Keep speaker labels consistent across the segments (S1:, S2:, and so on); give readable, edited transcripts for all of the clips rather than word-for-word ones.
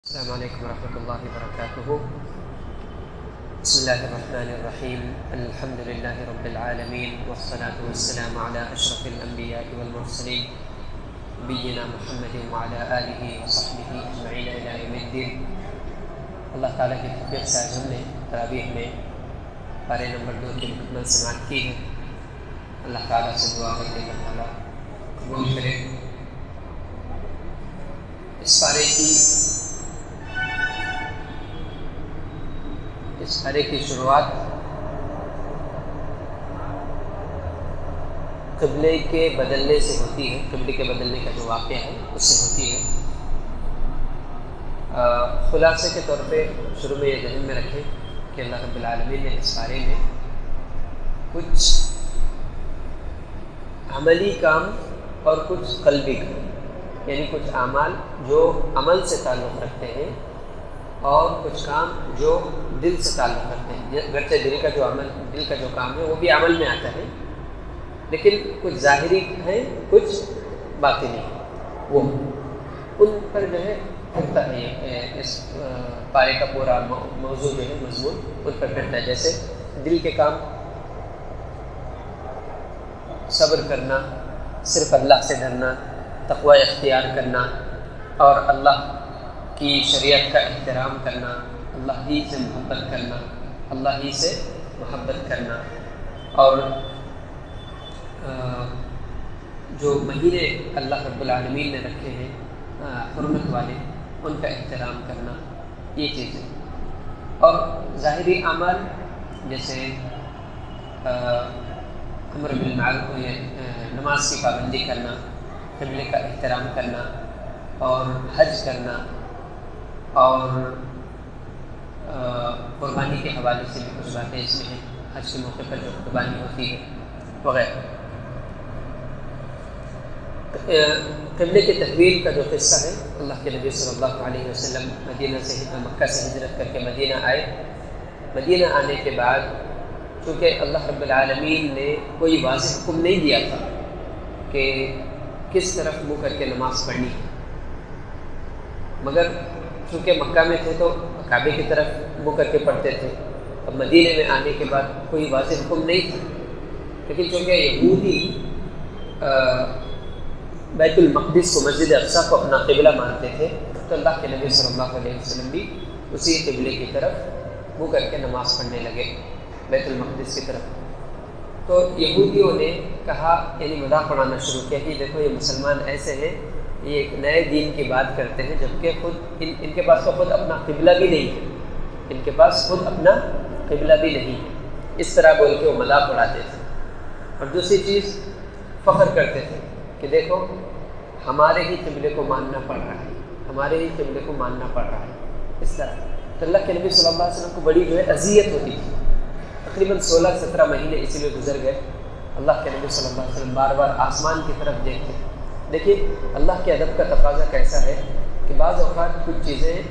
S1: السلام علیکم ورحمۃ اللہ وبرکاتہ. بسم اللہ الرحمن الرحیم. الحمد للہ رب العالمین والصلاة والسلام علی اشرف الانبیاء والمرسلین نبینا محمد وعلی آلہ وصحبہ اجمعین الی یوم الدین. اللہ تعالیٰ کی توفیق سے آج ہم نے تراویح میں پارے نمبر 2 کی مکمل سماعت کی ہے. اللہ تعالیٰ سے دعا ہے کہ اللہ تعالیٰ قبول کرے. اس پارے کی شروعات قبلے کے بدلنے سے ہوتی ہے. قبلے کے بدلنے کا جو واقعہ ہے اس سے ہوتی ہے. خلاصے کے طور پہ شروع میں یہ ذہن میں رکھیں کہ اللہ رب العالمین نے اس بارے میں کچھ عملی کام اور کچھ قلبی کام، یعنی کچھ اعمال جو عمل سے تعلق رکھتے ہیں اور کچھ کام جو دل سے تعلق رکھتے ہیں. گرچہ دل کا جو کام ہے وہ بھی عمل میں آتا ہے، لیکن کچھ ظاہری ہیں کچھ باطنی ہیں. وہ ان پر جو ہے پھرتا ہے. اس پارے کا پورا موضوع جو ہے مضمون ان پر پھرتا ہے. جیسے دل کے کام، صبر کرنا، صرف اللہ سے ڈرنا، تقوی اختیار کرنا اور اللہ کی شریعت کا احترام کرنا، اللہ ہی سے محبت کرنا، اللہ ہی سے محبت کرنا، اور جو مہینے اللہ رب العالمین نے رکھے ہیں حرمت والے ان کا احترام کرنا، یہ چیزیں. اور ظاہری اعمال جیسے امر بالمعروف، نماز کی پابندی کرنا، قبلے کا احترام کرنا اور حج کرنا، اور قربانی کے حوالے سے بھی کچھ باتیں اس میں ہیں. حج کے موقع پر جو قربانی ہوتی ہے وغیرہ. قبلے کی تحویل کا جو قصہ ہے، اللہ کے نبی صلی اللہ علیہ وسلم مکہ سے ہجرت کر کے مدینہ آئے. مدینہ آنے کے بعد چونکہ اللہ رب العالمین نے کوئی واضح حکم نہیں دیا تھا کہ کس طرف منہ کر کے نماز پڑھنی ہے، مگر چونکہ مکہ میں تھے تو کعبے کی طرف منہ کر کے پڑھتے تھے. اب مدینے میں آنے کے بعد کوئی واضح حکم نہیں تھا، لیکن چونکہ یہودی بیت المقدس کو، مسجد اقصیٰ کو اپنا قبلہ مانتے تھے، تو اللہ کے نبی صلی اللہ علیہ وسلم بھی اسی قبلے کی طرف منہ کر کے نماز پڑھنے لگے، بیت المقدس کی طرف. تو یہودیوں نے کہا، یعنی مذاق اڑانا شروع کیا کہ دیکھو یہ مسلمان ایسے ہیں، یہ ایک نئے دین کی بات کرتے ہیں، جبکہ خود ان کے پاس تو خود اپنا قبلہ بھی نہیں ہے. ان کے پاس خود اپنا قبلہ بھی نہیں ہے. اس طرح بول کے وہ مذاق اڑاتے تھے. اور دوسری چیز، فخر کرتے تھے کہ دیکھو ہمارے ہی قبلے کو ماننا پڑ رہا ہے، ہمارے ہی قبلے کو ماننا پڑ رہا ہے. اس طرح تو اللہ کے نبی صلی اللہ علیہ وسلم کو بڑی جو ہے اذیت ہوتی تھی. تقریباً 16-17 مہینے اسی میں گزر گئے. اللہ کے نبی صلی اللہ علیہ وسلم بار بار آسمان کی طرف دیکھتے. دیکھیے اللہ کے ادب کا تقاضا کیسا ہے کہ بعض اوقات کچھ چیزیں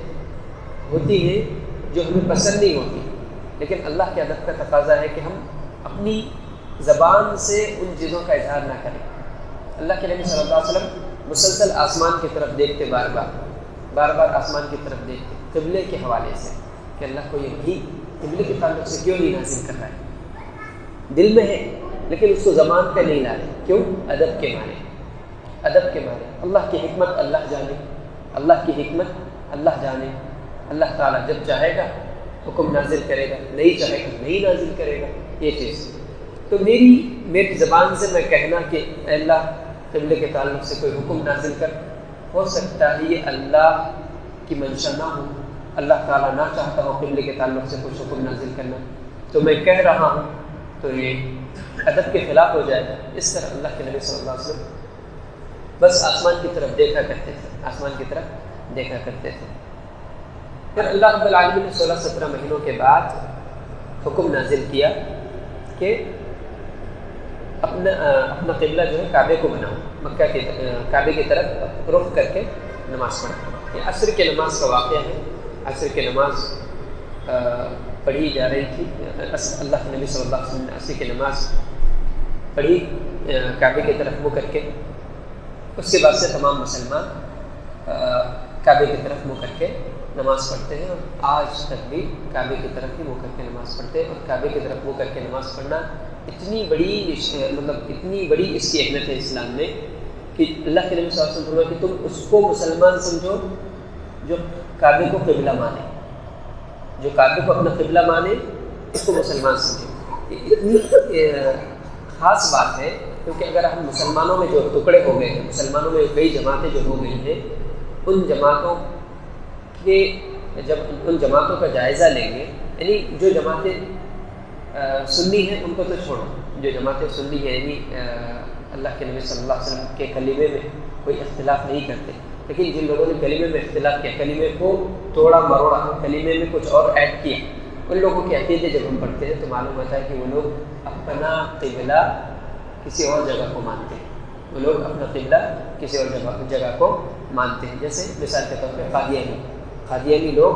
S1: ہوتی ہیں جو ہمیں پسند نہیں ہوتی، لیکن اللہ کے ادب کا تقاضا ہے کہ ہم اپنی زبان سے ان چیزوں کا اظہار نہ کریں. اللہ کے نبی صلی اللہ علیہ وسلم مسلسل آسمان کی طرف دیکھتے، بار بار آسمان کی طرف دیکھتے قبلے کے حوالے سے کہ اللہ کو یہ بھی قبلے کے تعلق سے کیوں نہیں نازل کر رہا ہے. دل میں ہے لیکن اس کو زبان پہ نہیں لا رہے. کیوں؟ ادب کے معنی. اللہ کی حکمت اللہ جانے، اللہ کی حکمت اللہ جانے. اللہ تعالیٰ جب چاہے گا حکم نازل کرے گا، نہیں چاہے گا نہیں نازل کرے گا. یہ چیز تو میری زبان سے میں کہنا کہ اے اللہ قبلے کے تعلق سے کوئی حکم نازل کر، ہو سکتا ہے یہ اللہ کی منشا نہ ہو، اللہ تعالیٰ نہ چاہتا ہو قبلے کے تعلق سے کچھ حکم نازل کرنا، تو میں کہہ رہا ہوں تو یہ ادب کے خلاف ہو جائے گا. اس طرح اللہ کے نبی صلی اللہ علیہ وسلم بس آسمان کی طرف دیکھا کرتے تھے، آسمان کی طرف دیکھا کرتے تھے. پھر اللہ رب العالمین نے 16-17 مہینوں کے بعد حکم نازل کیا کہ اپنا قبلہ جو ہے کعبے کو بناؤ، مکہ کے کعبے کی طرف رخ کر کے نماز پڑھو. یہ عصر کے نماز کا واقعہ ہے. عصر کی نماز پڑھی جا رہی تھی. اللہ کے نبی صلی اللہ علیہ وسلم نے عصر کی نماز پڑھی کعبے کی طرف منہ کر کے. اس کے بعد سے تمام مسلمان کعبے کی طرف منہ کر کے نماز پڑھتے ہیں، اور آج تک بھی کعبے کی طرف ہی منہ کر کے نماز پڑھتے ہیں. اور کعبے کی طرف منہ کر کے نماز پڑھنا اتنی بڑی اس کی اہمیت ہے اسلام میں کہ اللہ کے نبی صلی اللہ علیہ وسلم فرمایا کہ تم اس کو مسلمان سمجھو جو کعبے کو قبلہ مانے، جو کعبے کو اپنا قبلہ مانے اس کو مسلمان سمجھو. یہ اتنی خاص بات ہے کیونکہ اگر ہم مسلمانوں میں جو ٹکڑے ہو گئے ہیں، مسلمانوں میں کئی جماعتیں جو ہو گئی ہیں، ان جماعتوں کا جائزہ لیں گے، یعنی جو جماعتیں سنی ہیں ان کو تو چھوڑو، جو جماعتیں سنی ہیں یعنی اللہ کے نبی صلی اللہ علیہ وسلم کے کلمے میں کوئی اختلاف نہیں کرتے، لیکن جن لوگوں نے کلمے میں اختلاف کیا، کلمے کو توڑا مروڑا، کلمے میں کچھ اور ایڈ کیا، ان لوگوں کے عقیدے جب ہم پڑھتے ہیں تو معلوم ہوتا ہے کہ وہ لوگ اپنا قبلہ کسی اور جگہ کو مانتے ہیں، وہ لوگ اپنا قبلہ کسی اور جگہ کو مانتے ہیں. جیسے مثال کے طور پہ قادیانی لوگ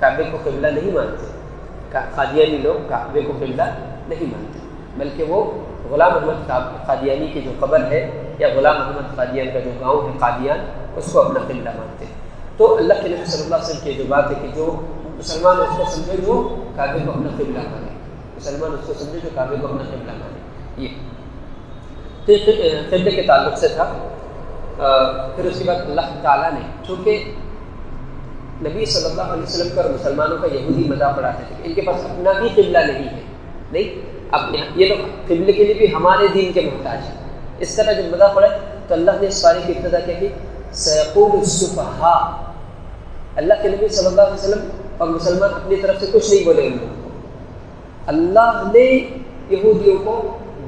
S1: کعبے کو قبلہ نہیں مانتے، قادیانی لوگ کعبے کو قبلہ نہیں مانتے، بلکہ وہ غلام احمد قادیانی کی جو قبر ہے یا غلام احمد قادیان کا جو گاؤں ہے قادیان، اس کو اپنا قبلہ مانتے ہیں. تو اللہ کے نبی صلی اللہ علیہ وسلم کی جو بات ہے کہ جو مسلمان اس کو سمجھے جو کعبے کو اپنا قبلہ مانے، مسلمان اس کو سمجھے جو کعبے کو اپنا قبلہ مانے. یہ تو قبلے کے تعلق سے تھا. پھر اس کے بعد اللہ تعالیٰ نے، چونکہ نبی صلی اللہ علیہ وسلم کا اور مسلمانوں کا یہودی مذاق اڑاتے تھے کہ ان کے پاس اپنا بھی قبلہ نہیں ہے، نہیں اپنے یہ لوگ قبلے کے لیے بھی ہمارے دین کے محتاج ہیں. اس طرح جب مذاق اڑائے تو اللہ نے اس پارے کی ابتدا کیا کہ سیقول السفہاء، اللہ کے نبی صلی اللہ علیہ وسلم اور مسلمان اپنی طرف سے کچھ نہیں بولے ان لوگوں کو. اللہ نے یہودیوں کو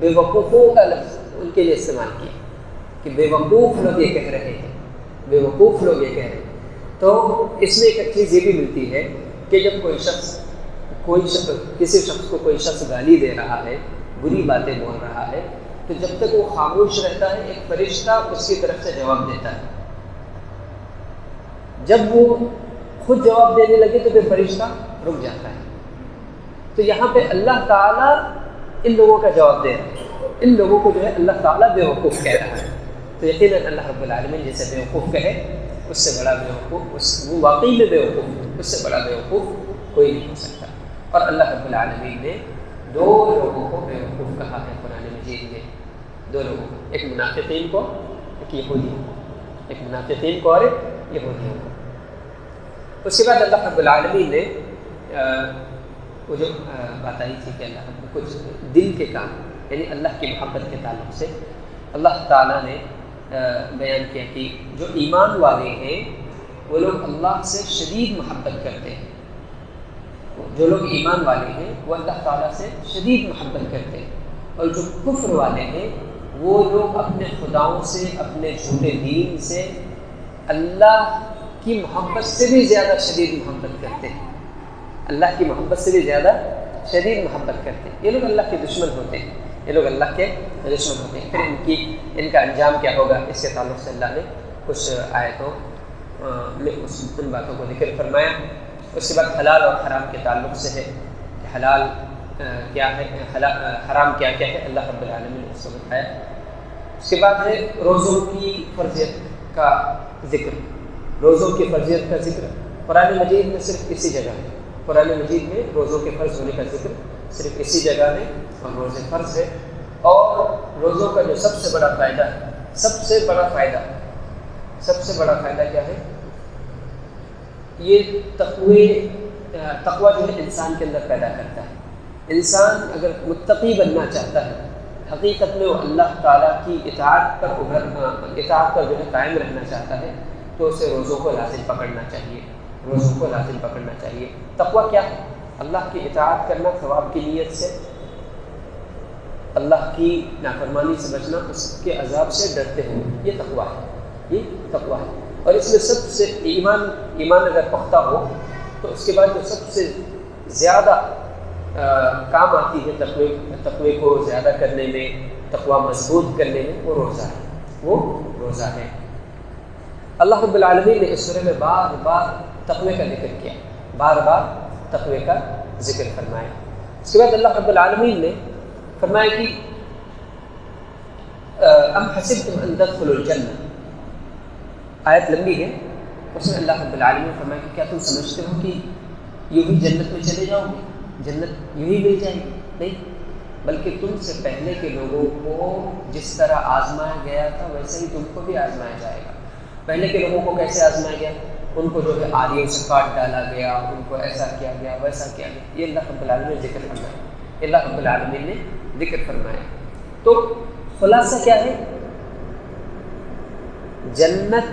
S1: بے وقوفوں کا لفظ ان کے لیے استعمال کیا کہ بے وقوف لوگ یہ کہہ رہے ہیں، بے وقوف لوگ یہ کہہ رہے ہیں. تو اس میں ایک چیز یہ بھی ملتی ہے کہ جب کسی شخص کو کوئی شخص گالی دے رہا ہے، بری باتیں بول رہا ہے، تو جب تک وہ خاموش رہتا ہے ایک فرشتہ اس کی طرف سے جواب دیتا ہے. جب وہ خود جواب دینے لگے تو پھر فرشتہ رک جاتا ہے. تو یہاں پہ اللہ تعالیٰ ان لوگوں کا جواب دے رہا ہے، ان لوگوں کو جو ہے اللہ تعالیٰ بے وقوف کہہ رہا ہے. تو یقیناً اللہ رب العالمین جسے بے وقوف کہے اس سے بڑا بے وقوف، وہ واقعی میں بے وقوف، اس سے بڑا بے وقوف کوئی نہیں ہو سکتا. اور اللہ رب العالمین نے دو لوگوں کو بے وقوف کہا ہے قرآن مجید میں، دو لوگوں کو، ایک منافقین کو، ایک یہودیوں کو، ایک منافقین کو اور ایک یہودیوں کو. اس کے بعد اللہ رب العالمین نے وہ جو بات آئی تھی کہ اللہ رب کچھ دل کے کام یعنی اللہ کی محبت کے تعلق سے اللہ تعالیٰ نے بیان کیا کہ جو ایمان والے ہیں وہ لوگ اللہ سے شدید محبت کرتے ہیں. جو لوگ ایمان والے ہیں وہ اللہ تعالیٰ سے شدید محبت کرتے ہیں، اور جو کفر والے ہیں وہ لوگ اپنے خداؤں سے، اپنے جھوٹے دین سے اللہ کی محبت سے بھی زیادہ شدید محبت کرتے ہیں، اللہ کی محبت سے بھی زیادہ شدید محبت کرتے ہیں. یہ لوگ اللہ کے دشمن ہوتے ہیں، یہ لوگ اللہ کے دشمن ہوتے ہیں. پھر ان کا انجام کیا ہوگا اس کے تعلق سے اللہ نے کچھ آیتوں میں ان باتوں کو ذکر فرمایا. اس کے بعد حلال اور حرام کے تعلق سے ہے کہ حلال کیا ہے، حرام کیا کیا ہے، اللہ رب العالمین نے اس کو بتایا. اس کے بعد ہے روزوں کی فرضیت کا ذکر. روزوں کی فرضیت کا ذکر قرآن مجید میں صرف اسی جگہ ہے. قرآن مجید میں روزوں کے فرض ہونے کا ذکر صرف اسی جگہ ہے اور روزے فرض ہے. اور روزوں کا جو سب سے بڑا فائدہ ہے، سب سے بڑا فائدہ کیا ہے، یہ تقوی جو ہے انسان کے اندر پیدا کرتا ہے. انسان اگر متقی بننا چاہتا ہے، حقیقت میں وہ اللہ تعالیٰ کی اطاعت پر جو ہے قائم رہنا چاہتا ہے، تو اسے روزوں کو لازم پکڑنا چاہیے. تقوی کیا ہے؟ اللہ کی اطاعت کرنا ثواب کی نیت سے، اللہ کی نافرمانی سے بچنا، اس کے عذاب سے ڈرتے ہوئے، یہ تقوی ہے. اور اس میں سب سے ایمان اگر پختہ ہو تو اس کے بعد جو سب سے زیادہ کام آتی ہے تقوی کو زیادہ کرنے میں، تقوی مضبوط کرنے میں، وہ روزہ ہے. اللہ رب العالمین نے اس سورہ میں بار بار تقوی کا ذکر کیا، بار بار تقوی کا ذکر فرمایا. اس کے بعد اللہ رب العالمین نے فرمایا کہ ام حسبتم ان تدخلوا الجنہ، آیت لمبی ہے اس میں اللہ رب العالمین نے فرمایا کہ کیا تم سمجھتے ہو کہ یوں ہی جنت میں چلے جاؤ گے، جنت یوں ہی مل جائے گی؟ نہیں، بلکہ تم سے پہلے کے لوگوں کو جس طرح آزمایا گیا تھا ویسے ہی تم کو بھی آزمایا جائے گا۔ پہلے کے لوگوں کو کیسے آزمایا گیا؟ ان کو جو ہے آریوں سے کاٹ ڈالا گیا، ان کو ایسا کیا گیا، ویسا کیا گیا۔ یہ اللہ رب العالمین نے ذکر فرمایا، اللہ رب العالمین نے ذکر فرمایا۔ تو خلاصہ کیا ہے؟ جنت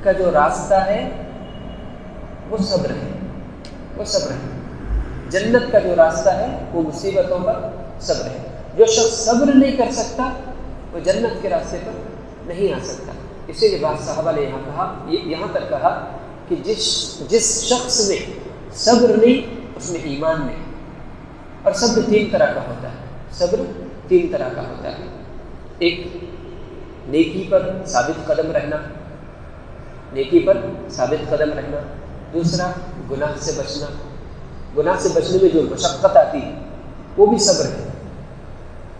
S1: کا جو راستہ ہے وہ صبر ہے، وہ صبر ہے۔ جنت کا جو راستہ ہے وہ مصیبتوں پر صبر ہے۔ جو شخص صبر نہیں کر سکتا وہ جنت کے راستے پر نہیں آ سکتا۔ اسی لیے بعض صحابہ نے یہاں تک کہا کہ جس شخص میں صبر نہیں اس میں ایمان نہیں۔ اور صبر تین طرح کا ہوتا ہے، صبر تین طرح کا ہوتا ہے۔ ایک نیکی پر ثابت قدم رہنا، نیکی پر ثابت قدم رہنا۔ دوسرا گناہ سے بچنا، گناہ سے بچنے میں جو مشقت آتی ہے وہ بھی صبر ہے،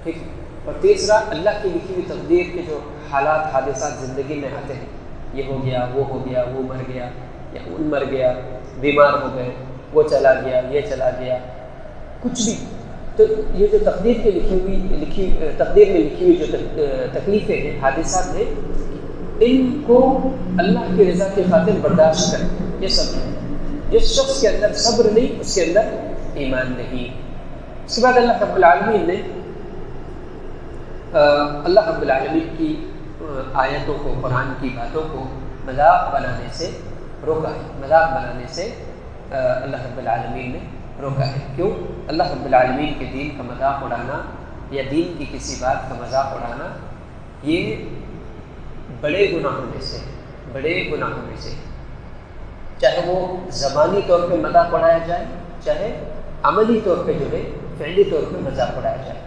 S1: ٹھیک۔ اور تیسرا اللہ کی لکھی ہوئی تقدیر کے جو حالات حادثات زندگی میں آتے ہیں، یہ ہو گیا، وہ ہو گیا، وہ مر گیا یا ان مر گیا، بیمار ہو گئے، وہ چلا گیا، یہ چلا گیا، کچھ بھی۔ تو یہ جو تقدیر میں لکھی ہوئی جو تکلیفیں ہیں، حادثات ہیں، ان کو اللہ کی رضا کی خاطر برداشت کریں، یہ صبر ہے۔ جس شخص کے اندر صبر نہیں اس کے اندر ایمان نہیں۔ اس کے بعد اللہ رب العالمین نے اللہ رب العالمین کی آیتوں کو، قرآن کی باتوں کو مذاق بنانے سے روکا ہے، مذاق بنانے سے اللہ رب العالمین نے روکا ہے۔ کیوں؟ اللہ رب العالمین کے دین کا مذاق اڑانا یا دین کی کسی بات کا مذاق اڑانا یہ بڑے گناہوں میں سے، بڑے گناہوں میں سے، چاہے وہ زبانی طور پہ مذاق اڑایا جائے، چاہے عملی طور پہ جو ہے فعلی طور پہ مذاق اڑایا جائے۔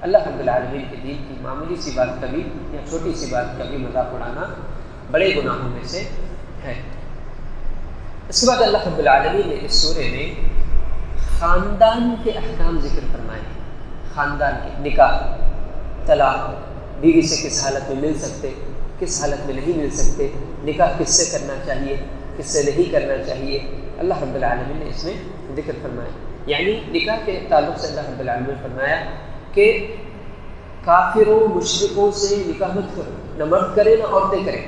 S1: اللہ رب العالمین کے دین کی معمولی سی بات کا بھی یا چھوٹی سی بات کا بھی مذاق اڑانا بڑے گناہوں میں سے ہے۔ اس کے بعد اللہ رب العالمین نے اس سورے میں خاندان کے احکام ذکر فرمائے ہیں۔ خاندان کے، نکاح، طلاق، بیوی سے کس حالت میں مل سکتے، کس حالت میں نہیں مل سکتے، نکاح کس سے کرنا چاہیے، کس سے نہیں کرنا چاہیے، اللہ رب العالمین نے اس میں ذکر فرمایا۔ یعنی نکاح کے تعلق سے اللہ رب العالمین نے فرمایا کہ کافروں مشرکوں سے نکاح مت کرو، نہ مرد کرے نہ عورتیں کریں،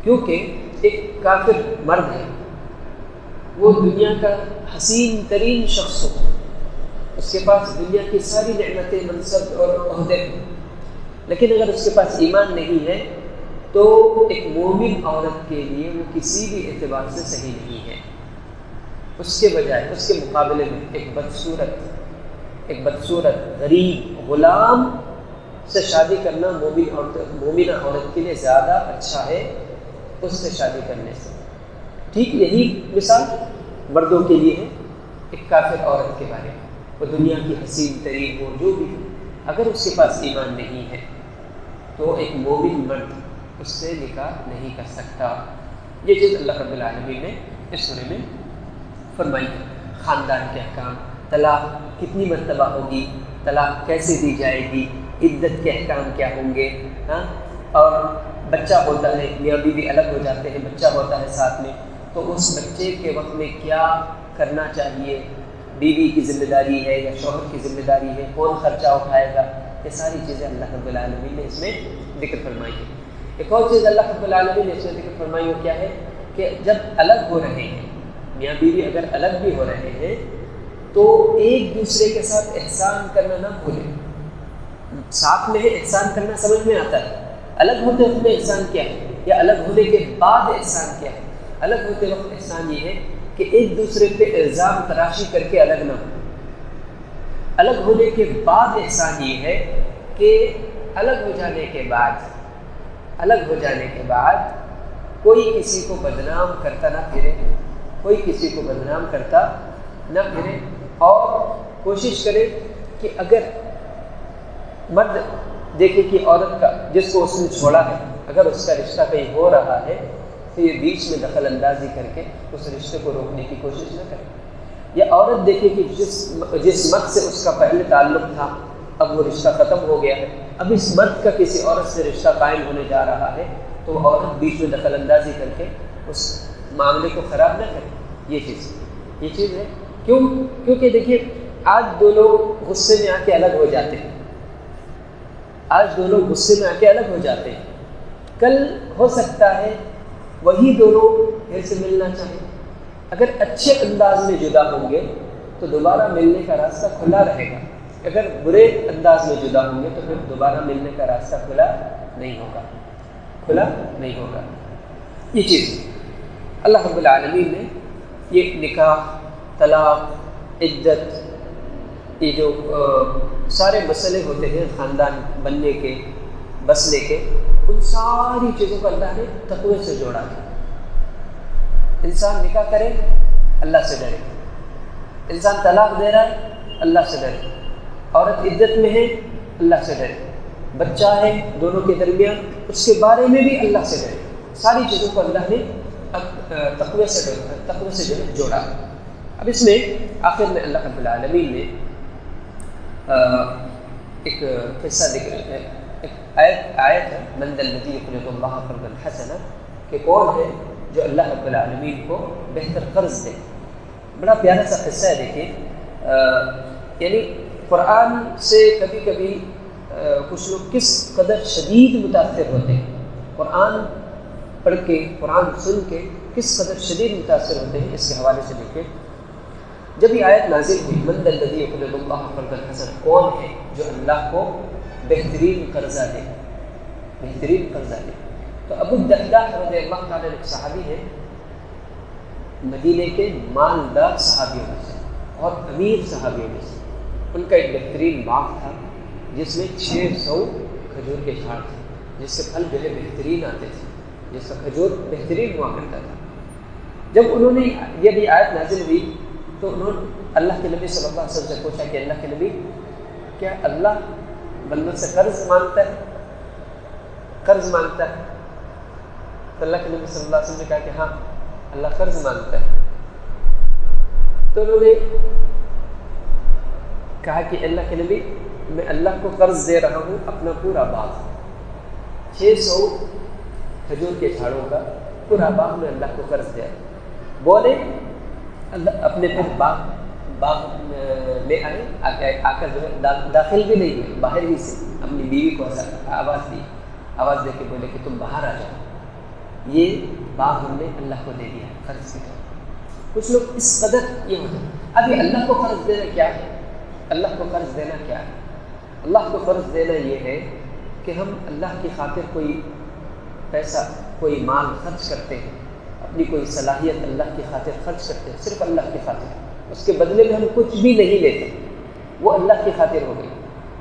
S1: کیونکہ ایک کافر مرد ہے، وہ دنیا کا حسین ترین شخص ہو، اس کے پاس دنیا کی ساری نعمتیں، منصب اور عہدے ہیں، لیکن اگر اس کے پاس ایمان نہیں ہے تو ایک مومن عورت کے لیے وہ کسی بھی اعتبار سے صحیح نہیں ہے۔ اس کے بجائے، اس کے مقابلے میں ایک بدصورت غریب غلام سے شادی کرنا مومنہ عورت کے لیے زیادہ اچھا ہے اس سے شادی کرنے سے۔ ٹھیک یہی مثال مردوں کے لیے ہے، ایک کافر عورت کے بارے میں، وہ دنیا کی حسین ترین ہو، جو بھی ہو، اگر اس کے پاس ایمان نہیں ہے تو ایک مومن مرد اس سے نکاح نہیں کر سکتا۔ یہ چیز اللہ رب العالمین نے اس سورے میں فرمائی ہے۔ خاندان کے احکام، طلاق کتنی مرتبہ ہوگی، طلاق کیسے دی جائے گی، عدت کے احکام کیا ہوں گے، اور بچہ ہوتا ہے، میاں بیوی الگ ہو جاتے ہیں، بچہ ہوتا ہے ساتھ میں، تو اس بچے کے وقت میں کیا کرنا چاہیے، بیوی کی ذمہ داری ہے یا شوہر کی ذمہ داری ہے، کون خرچہ اٹھائے گا، یہ ساری چیزیں اللہ رب العالمین نے اس میں ذکر فرمائی ہے۔ ایک اور چیز اللہ رب العالمین نے اس میں ذکر فرمائی وہ کیا ہے کہ جب الگ ہو رہے ہیں، میاں بیوی اگر الگ بھی ہو رہے ہیں تو ایک دوسرے کے ساتھ احسان کرنا نہ بھولیں۔ ساتھ میں احسان کرنا سمجھ میں آتا ہے، الگ ہوتے وقت میں احسان کیا ہے یا الگ ہونے کے بعد احسان کیا ہے؟ الگ ہوتے وقت احسان یہ ہے کہ ایک دوسرے پہ الزام تراشی کر کے الگ نہ ہو۔ الگ ہونے کے بعد احسان یہ ہے کہ الگ ہو جانے کے بعد کوئی کسی کو بدنام کرتا نہ پھرے، کوئی کسی کو بدنام کرتا نہ پھرے، اور کوشش کرے کہ اگر مرد دیکھے کہ عورت کا جس کو اس نے چھوڑا ہے اگر اس کا رشتہ کہیں ہو رہا ہے تو یہ بیچ میں دخل اندازی کر کے اس رشتے کو روکنے کی کوشش نہ کرے، یا عورت دیکھے کہ جس مرد سے اس کا پہلے تعلق تھا اب وہ رشتہ ختم ہو گیا ہے، اب اس مرد کا کسی عورت سے رشتہ قائم ہونے جا رہا ہے، تو وہ عورت بیچ میں دخل اندازی کر کے اس معاملے کو خراب نہ کریں. یہ چیز ہے. کیونکہ دیکھیے آج دو لوگ غصے میں آ کے الگ ہو جاتے ہیں. کل ہو سکتا ہے وہی دونوں پھر سے ملنا چاہیں. اگر اچھے انداز میں جدا ہوں گے تو دوبارہ ملنے کا راستہ کھلا رہے گا. اگر برے انداز میں جدا ہوں گے تو پھر دوبارہ ملنے کا راستہ کھلا نہیں ہوگا. یہ چیز اللہ رب العالمین نے یہ نکاح، طلاق، عدت، یہ جو سارے مسئلے ہوتے ہیں خاندان بننے کے، بسنے کے، ان ساری چیزوں کو اللہ نے تقوی سے جوڑا ہے. انسان نکاح کرے اللہ سے ڈرے، انسان طلاق دے رہا ہے اللہ سے ڈرے، عورت عدت میں ہے اللہ سے ڈرے، بچہ ہے دونوں کے درمیان اس کے بارے میں بھی اللہ سے ڈرے. ساری چیزوں کو اللہ نے تقوی سے جوڑا. اب اس میں آخر میں اللہ رب العالمین نے ایک قصہ ذکر ہے، ایک آیت ہے، من ذا الذی یقرض اللہ قرضا حسنا، کہ کون ہے جو اللہ رب العالمین کو بہتر قرض دے. بڑا پیارا سا قصہ ہے. دیکھیں یعنی قرآن سے کبھی کبھی کچھ لوگ کس قدر شدید متاثر ہوتے ہیں. قرآن پڑھ کے، قرآن سن کے کس قدر شدید متاثر ہوتے ہیں، اس کے حوالے سے دیکھیں. جب یہ آیت نازل ہوئی، من ذا الذی یقرض اللہ قرضا حسنا، کون ہے جو اللہ کو بہترین قرضہ دے. تو ابو الدرداء رضی اللہ تعالیٰ ایک صحابی ہے، مدینے کے مالدار صحابیوں میں سے اور امیر صحابیوں میں سے. ان کا ایک بہترین باغ تھا جس میں 600 کھجور کے جھاڑ تھے، جس سے پھل جو ہے بہترین آتے تھے، جس کا کھجور بہترین ہوا کرتا تھا. جب انہوں نے یہ بھی آیت نازل ہوئی تو انہوں نے اللہ کے نبی صلی اللہ علیہ وسلم سے پوچھا کہ اللہ کے نبی، کیا اللہ بندوں سے قرض مانگتا ہے؟ تو اللہ کے نبی صلی اللہ علیہ وسلم نے کہا کہ ہاں اللہ قرض مانگتا ہے. تو انہوں نے کہا کہ اللہ کے نبی، میں اللہ کو قرض دے رہا ہوں اپنا پورا باغ، 600 کھجور کے جھاڑوں کا پورا باغ میں اللہ کو قرض دیا. بولے اللہ اپنے پھر باغ میں آئے، آ کر جو ہے داخل بھی نہیں ہوئے، باہر ہی سے اپنی بیوی کو آواز دے کے بولے کہ تم باہر آ جاؤ، یہ باغ ہم نے اللہ کو دے دیا قرض کی طرح. کچھ لوگ اس قدر یہ ہوتے ہیں. اب یہ اللہ کو قرض دینا کیا ہے؟ اللہ کو قرض دینا کیا ہے؟ اللہ کو قرض دینا یہ ہے کہ ہم اللہ کی خاطر کوئی پیسہ، کوئی مال خرچ کرتے ہیں، اپنی کوئی صلاحیت اللہ کی خاطر خرچ کرتے ہیں، صرف اللہ کی خاطر. اس کے بدلے میں ہم کچھ بھی نہیں لیتے، وہ اللہ کی خاطر ہو گئی.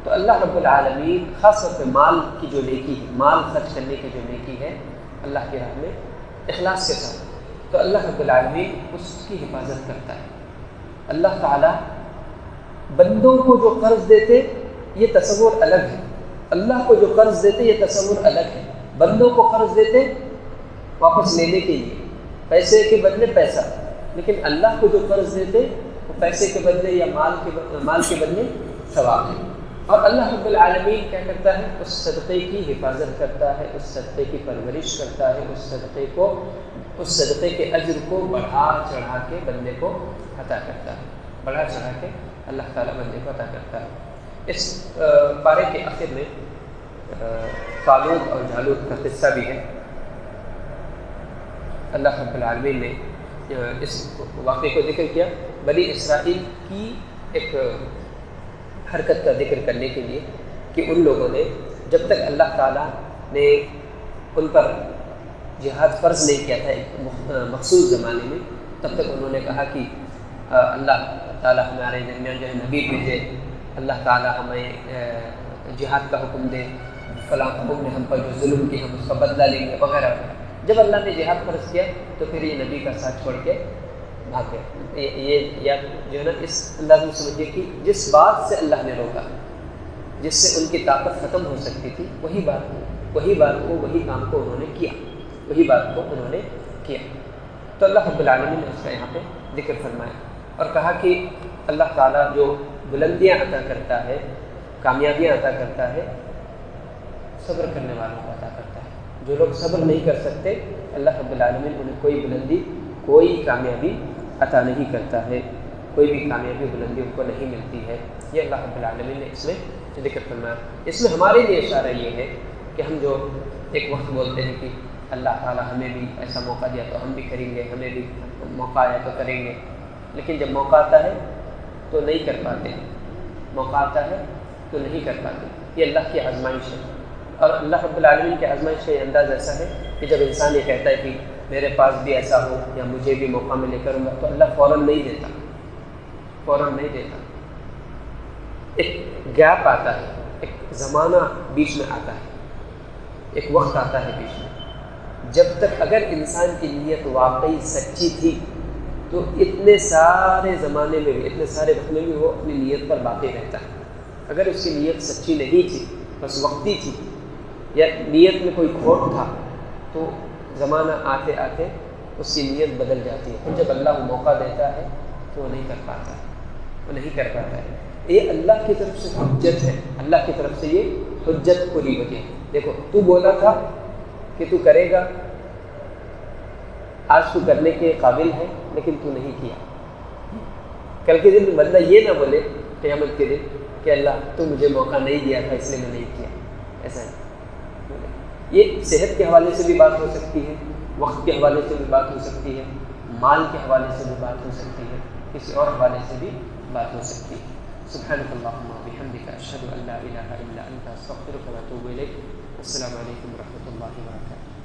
S1: تو اللہ رب العالمین خاص طور پہ مال کی جو نیکی ہے، مال خرچ کرنے کی جو نیکی ہے اللہ کی راہ میں اخلاص کے ساتھ، تو اللہ رب العالمین اس کی حفاظت کرتا ہے. اللہ تعالیٰ بندوں کو جو قرض دیتے یہ تصور الگ ہے، اللہ کو جو قرض دیتے یہ تصور الگ ہے. بندوں کو قرض دیتے واپس لینے کے لیے، پیسے کے بدلے پیسہ، لیکن اللہ کو جو قرض دیتے وہ پیسے کے بدلے یا مال کے بدلے ثواب ہے. اور اللہ رب العالمین کیا کرتا ہے؟ اس صدقے کی حفاظت کرتا ہے، اس صدقے کی پرورش کرتا ہے، اس صدقے کے اجر کو بڑھا چڑھا کے بندے کو عطا کرتا ہے، بڑھا چڑھا کے اللہ تعالیٰ بندے کو عطا کرتا ہے. اس پارے کے آخر میں طالوت اور جالوت کا قصہ بھی ہے. اللہ رب العالمین نے اس واقعے کو ذکر کیا بنی اسرائیل کی ایک حرکت کا ذکر کرنے کے لیے کہ ان لوگوں نے جب تک اللہ تعالیٰ نے ان پر جہاد فرض نہیں کیا تھا ایک مخصوص زمانے میں، تب تک انہوں نے کہا کہ اللہ تعالیٰ ہمارے درمیان جو ہے نبی بھیجے، اللہ تعالیٰ ہمیں جہاد کا حکم دے، فلاں قوم نے ہم پر جو ظلم کی ہم اس کا بدلہ لیں گے وغیرہ. جب اللہ نے جہاد فرض کیا تو پھر یہ نبی کا ساتھ چھوڑ کے بھاگ گئے. یہ جو ہے نا اس انداز میں سمجھیے کہ جس بات سے اللہ نے روکا، جس سے ان کی طاقت ختم ہو سکتی تھی، وہی کام کو انہوں نے کیا. تو اللہ رب العالمین نے اس کا یہاں پہ ذکر فرمایا اور کہا کہ اللہ تعالیٰ جو بلندیاں عطا کرتا ہے، کامیابیاں عطا کرتا ہے، صبر کرنے والوں کو عطا کرتا ہے. جو لوگ صبر نہیں کر سکتے اللہ رب العالمین انہیں کوئی بلندی کوئی کامیابی عطا نہیں کرتا ہے، کوئی بھی کامیابی بلندی ان کو نہیں ملتی ہے۔ یہ اللہ رب العالمین نے اس میں ذکر فرمایا۔ اس میں ہمارے لیے اشارہ یہ ہے کہ ہم جو ایک وقت بولتے ہیں کہ اللہ تعالیٰ ہمیں بھی ایسا موقع دیا تو ہم بھی کریں گے، ہمیں بھی موقع آیا تو کریں گے، لیکن جب موقع آتا ہے تو نہیں کر پاتے، موقع آتا ہے تو نہیں کر پاتے۔ یہ اللہ کی آزمائش ہے، اور اللہ رب العالمین کی آزمائش کا یہ انداز ایسا ہے کہ جب انسان یہ کہتا ہے کہ میرے پاس بھی ایسا ہو یا مجھے بھی موقع ملے کروں گا، تو اللہ فوراً نہیں دیتا، فوراً نہیں دیتا۔ ایک گیپ آتا ہے، ایک زمانہ بیچ میں آتا ہے، ایک وقت آتا ہے بیچ میں۔ جب تک اگر انسان کی نیت واقعی سچی تھی تو اتنے سارے زمانے میں بھی، اتنے سارے وقت میں بھی وہ اپنی نیت پر باقی رہتا ہے۔ اگر اس کی نیت سچی نہیں تھی، بس وقتی تھی، یا نیت میں کوئی کھوٹ تھا، تو زمانہ آتے آتے اس کی نیت بدل جاتی ہے۔ اور جب اللہ موقع دیتا ہے تو وہ نہیں کر پاتا ہے، وہ نہیں کر پاتا ہے۔ یہ اللہ کی طرف سے حجت ہے، اللہ کی طرف سے یہ حجت پوری وجہ ہے۔ دیکھو، تو بولا تھا کہ تو کرے گا، آج تو کرنے کے قابل ہے، لیکن تو نہیں کیا۔ کل کے دن بندہ یہ نہ بولے قیامت کے دن کہ اللہ تو مجھے موقع نہیں دیا تھا اس لیے میں نہیں کیا، ایسا نہیں۔ یہ صحت کے حوالے سے بھی بات ہو سکتی ہے، وقت کے حوالے سے بھی بات ہو سکتی ہے، مال کے حوالے سے بھی بات ہو سکتی ہے، کسی اور حوالے سے بھی بات ہو سکتی ہے۔ سبحانک اللہم و بحمدک، اشہد ان لا الہ الا انت، استغفرک و اتوب الیک۔ السلام علیکم و رحمۃ اللہ وبرکاتہ۔